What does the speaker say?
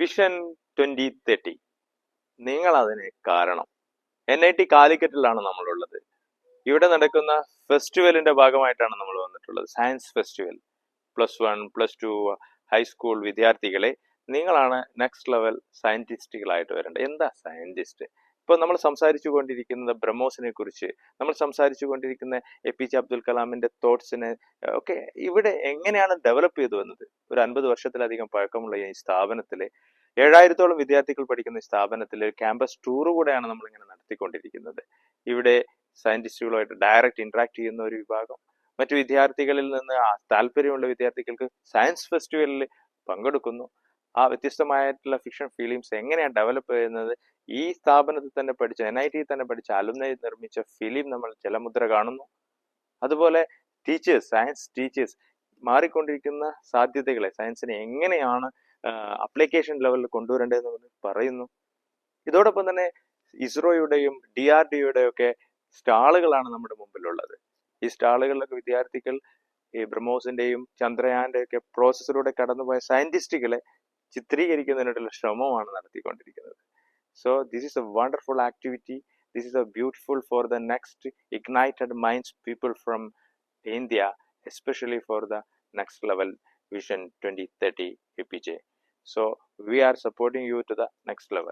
Vision 2030. നിങ്ങൾ അതിന് കാരണം. NIT കാലിക്കറ്റിലാണ് നമ്മളുള്ളത്. ഇവിടെ നടക്കുന്ന ഫെസ്റ്റിവലിന്റെ ഭാഗമായിട്ടാണ് നമ്മൾ വന്നിട്ടുള്ളത്. Science festival. +1, +2, ഹൈസ്കൂൾ വിദ്യാർത്ഥികളെ, നിങ്ങളാണ് നെക്സ്റ്റ് ലെവൽ സയന്റിസ്റ്റുകളായിട്ട് വരേണ്ടത്. എന്താ സയന്റിസ്റ്റ്? ഇപ്പോൾ നമ്മൾ സംസാരിച്ചു കൊണ്ടിരിക്കുന്നത് ബ്രഹ്മോസിനെ കുറിച്ച്, നമ്മൾ സംസാരിച്ചു കൊണ്ടിരിക്കുന്ന APJ അബ്ദുൽ കലാമിന്റെ തോട്ട്സിനെ ഒക്കെ ഇവിടെ എങ്ങനെയാണ് ഡെവലപ്പ് ചെയ്തു വന്നത്? ഒരു 50 വർഷത്തിലധികം പഴക്കമുള്ള ഈ സ്ഥാപനത്തിലെ 7000-ഓളം വിദ്യാർത്ഥികൾ പഠിക്കുന്ന ഈ സ്ഥാപനത്തിൽ ക്യാമ്പസ് ടൂർ കൂടെയാണ് നമ്മളിങ്ങനെ നടത്തിക്കൊണ്ടിരിക്കുന്നത്. ഇവിടെ സയന്റിസ്റ്റുകളുമായിട്ട് ഡയറക്റ്റ് ഇന്ററാക്ട് ചെയ്യുന്ന ഒരു വിഭാഗം, മറ്റു വിദ്യാർത്ഥികളിൽ നിന്ന് താല്പര്യമുള്ള വിദ്യാർത്ഥികൾക്ക് സയൻസ് ഫെസ്റ്റിവലിൽ പങ്കെടുക്കുന്നു. ആ വ്യത്യസ്തമായിട്ടുള്ള ഫിക്ഷൻ ഫിലിംസ് എങ്ങനെയാണ് ഡെവലപ്പ് ചെയ്യുന്നത്? ഈ സ്ഥാപനത്തിൽ തന്നെ പഠിച്ച, NIT തന്നെ പഠിച്ച അലുമിനി നിർമ്മിച്ച ഫിലിം നമ്മൾ ജലമുദ്ര കാണുന്നു. അതുപോലെ ടീച്ചേഴ്സ്, സയൻസ് ടീച്ചേഴ്സ് മാറിക്കൊണ്ടിരിക്കുന്ന സാധ്യതകളെ, സയൻസിനെ എങ്ങനെയാണ് അപ്ലിക്കേഷൻ ലെവലിൽ കൊണ്ടുവരേണ്ടതെന്ന് പറയുന്നു. ഇതോടൊപ്പം തന്നെ ഇസ്രോയുടെയും DRDOയുടെയും ഒക്കെ സ്റ്റാളുകളാണ് നമ്മുടെ മുമ്പിലുള്ളത്. ഈ സ്റ്റാളുകളിലൊക്കെ വിദ്യാർത്ഥികൾ ഈ ബ്രഹ്മോസിന്റെയും ചന്ദ്രയാന്റെയും ഒക്കെ പ്രോസസ്സിലൂടെ കടന്നുപോയ സയന്റിസ്റ്റുകളെ ചിത്രീകരിക്കുന്നതിനുള്ള ശ്രമമാണ് നടത്തിക്കൊണ്ടിരിക്കുന്നത്. So this is a wonderful activity. This is a beautiful for the next ignited minds people from India, especially for the next level Vision 2030 APJ. So we are supporting you to the next level.